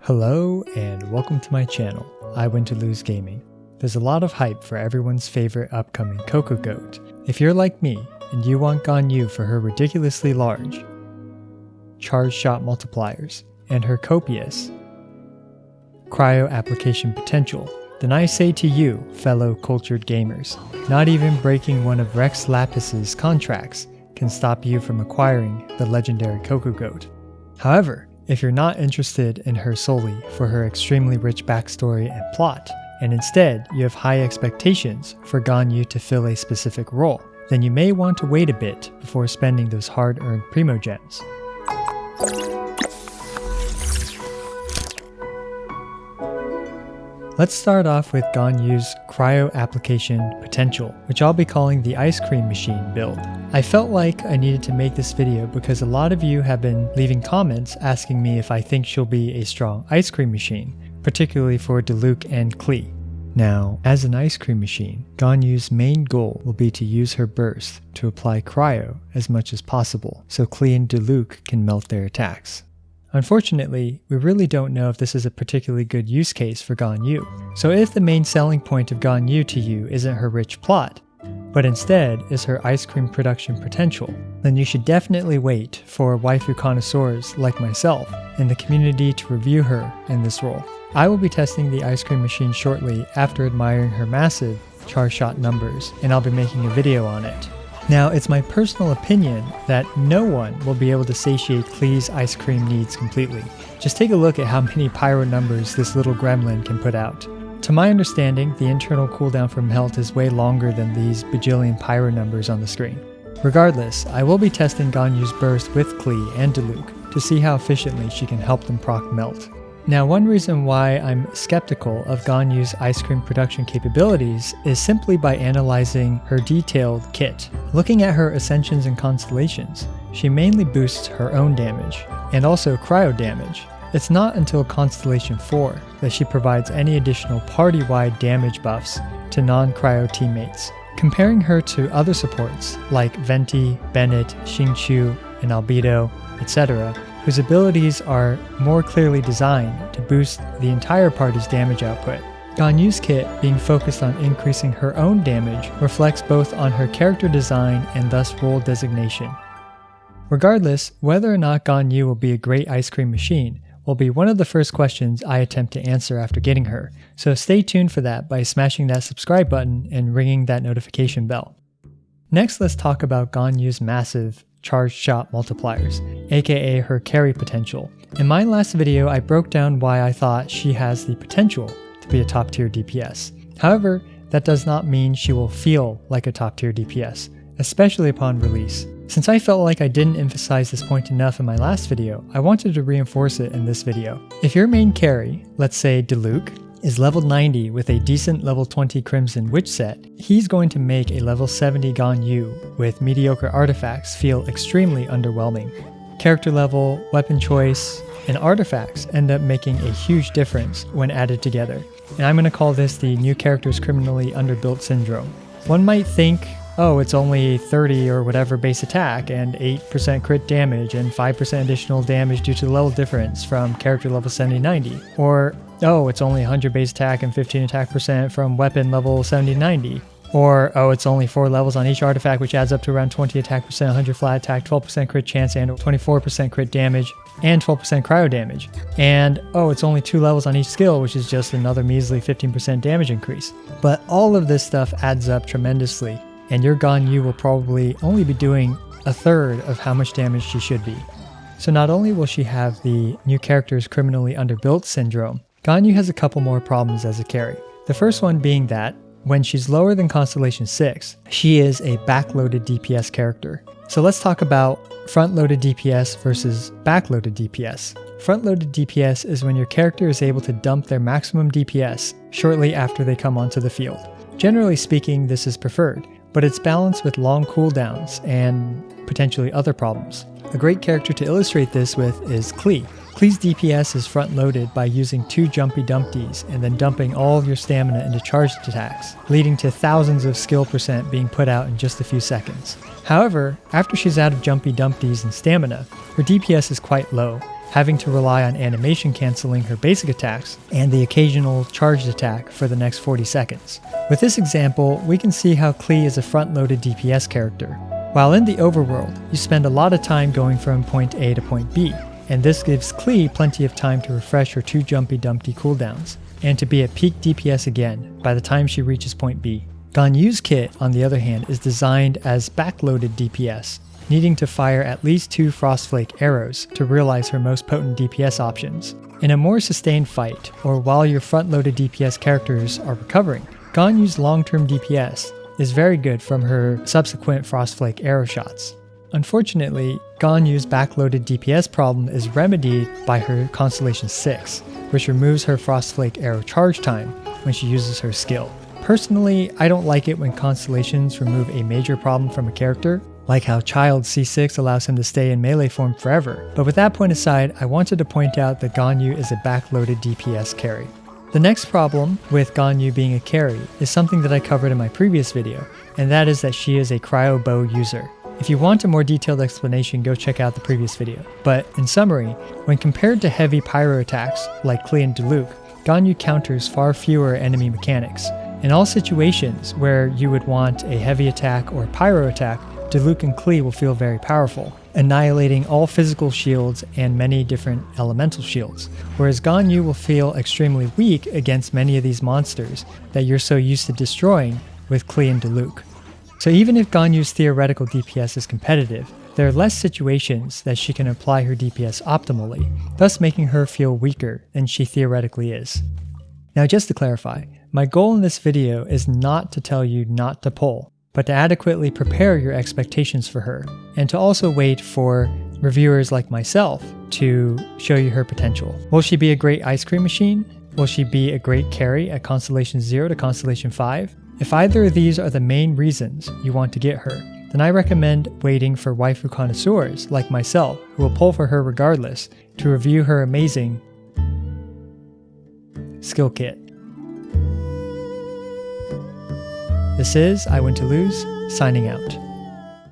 Hello and welcome to my channel, I Win to Lose Gaming. There's a lot of hype for everyone's favorite upcoming Coco Goat. If you're like me and you want GanYu for her ridiculously large charge shot multipliers and her copious cryo application potential, then I say to you, fellow cultured gamers, not even breaking one of Rex Lapis's contracts can stop you from acquiring the legendary Coco Goat. However, if you're not interested in her solely for her extremely rich backstory and plot, and instead you have high expectations for GanYu to fill a specific role, then you may want to wait a bit before spending those hard-earned primo gems. Let's start off with GanYu's cryo application potential, which I'll be calling the ice cream machine build. I felt like I needed to make this video because a lot of you have been leaving comments asking me if I think she'll be a strong ice cream machine, particularly for Diluc and Klee. Now, as an ice cream machine, GanYu's main goal will be to use her burst to apply cryo as much as possible so Klee and Diluc can melt their attacks. Unfortunately, we really don't know if this is a particularly good use case for GanYu. So if the main selling point of GanYu to you isn't her rich plot, but instead is her ice cream production potential, then you should definitely wait for waifu connoisseurs like myself in the community to review her in this role. I will be testing the ice cream machine shortly after admiring her massive charge shot numbers, and I'll be making a video on it. Now, it's my personal opinion that no one will be able to satiate Klee's ice cream needs completely. Just take a look at how many Pyro numbers this little gremlin can put out. To my understanding, the internal cooldown for melt is way longer than these bajillion Pyro numbers on the screen. Regardless, I will be testing GanYu's burst with Klee and Diluc to see how efficiently she can help them proc melt. Now, one reason why I'm skeptical of GanYu's ice cream production capabilities is simply by analyzing her detailed kit. Looking at her ascensions and constellations, she mainly boosts her own damage, and also cryo damage. It's not until Constellation 4 that she provides any additional party-wide damage buffs to non-cryo teammates. Comparing her to other supports like Venti, Bennett, Xingqiu, and Albedo, etc., whose abilities are more clearly designed to boost the entire party's damage output. GanYu's kit being focused on increasing her own damage reflects both on her character design and thus role designation. Regardless, whether or not GanYu will be a great ice cream machine will be one of the first questions I attempt to answer after getting her, so stay tuned for that by smashing that subscribe button and ringing that notification bell. Next, let's talk about GanYu's massive charge shot multipliers, aka her carry potential. In my last video, I broke down why I thought she has the potential to be a top tier DPS. However, that does not mean she will feel like a top tier DPS, especially upon release. Since I felt like I didn't emphasize this point enough in my last video, I wanted to reinforce it in this video. If your main carry, let's say Diluc, is level 90 with a decent level 20 Crimson Witch set, he's going to make a level 70 GanYu with mediocre artifacts feel extremely underwhelming. Character level, weapon choice, and artifacts end up making a huge difference when added together. And I'm going to call this the new character's criminally underbuilt syndrome. One might think, oh, it's only 30 or whatever base attack and 8% crit damage and 5% additional damage due to the level difference from character level 70-90. Or, oh, it's only 100 base attack and 15 attack percent from weapon level 70-90. Or, oh, it's only 4 levels on each artifact, which adds up to around 20 attack percent, 100 flat attack, 12% crit chance, and 24% crit damage, and 12% cryo damage. And, oh, it's only 2 levels on each skill, which is just another measly 15% damage increase. But all of this stuff adds up tremendously, and your GanYu will probably only be doing a third of how much damage she should be. So not only will she have the new character's criminally underbuilt syndrome, GanYu has a couple more problems as a carry. The first one being that, when she's lower than Constellation 6, she is a backloaded DPS character. So let's talk about front-loaded DPS versus backloaded DPS. Front-loaded DPS is when your character is able to dump their maximum DPS shortly after they come onto the field. Generally speaking, this is preferred, but it's balanced with long cooldowns and potentially other problems. A great character to illustrate this with is Klee. Klee's DPS is front-loaded by using 2 Jumpy Dumpties and then dumping all of your stamina into charged attacks, leading to thousands of skill percent being put out in just a few seconds. However, after she's out of Jumpy Dumpties and stamina, her DPS is quite low, having to rely on animation canceling her basic attacks and the occasional charged attack for the next 40 seconds. With this example, we can see how Klee is a front-loaded DPS character. While in the overworld, you spend a lot of time going from point A to point B, and this gives Klee plenty of time to refresh her 2 Jumpy Dumpty cooldowns, and to be at peak DPS again by the time she reaches point B. GanYu's kit, on the other hand, is designed as backloaded DPS, needing to fire at least 2 Frostflake arrows to realize her most potent DPS options. In a more sustained fight, or while your front-loaded DPS characters are recovering, GanYu's long-term DPS is very good from her subsequent Frostflake arrow shots. Unfortunately, GanYu's backloaded DPS problem is remedied by her Constellation 6, which removes her Frostflake arrow charge time when she uses her skill. Personally, I don't like it when Constellations remove a major problem from a character, like how Child C6 allows him to stay in melee form forever, but with that point aside, I wanted to point out that GanYu is a backloaded DPS carry. The next problem with GanYu being a carry is something that I covered in my previous video, and that is that she is a Cryo bow user. If you want a more detailed explanation, go check out the previous video. But in summary, when compared to heavy Pyro attacks like Klee and Diluc, GanYu counters far fewer enemy mechanics. In all situations where you would want a heavy attack or Pyro attack, Diluc and Klee will feel very powerful, annihilating all physical shields and many different elemental shields, whereas GanYu will feel extremely weak against many of these monsters that you're so used to destroying with Klee and Diluc. So even if GanYu's theoretical DPS is competitive, there are less situations that she can apply her DPS optimally, thus making her feel weaker than she theoretically is. Now just to clarify, my goal in this video is not to tell you not to pull, but to adequately prepare your expectations for her, and to also wait for reviewers like myself to show you her potential. Will she be a great ice cream machine? Will she be a great carry at Constellation 0 to Constellation 5? If either of these are the main reasons you want to get her, then I recommend waiting for waifu connoisseurs like myself, who will pull for her regardless, to review her amazing skill kit. This is I Win to Lose, signing out.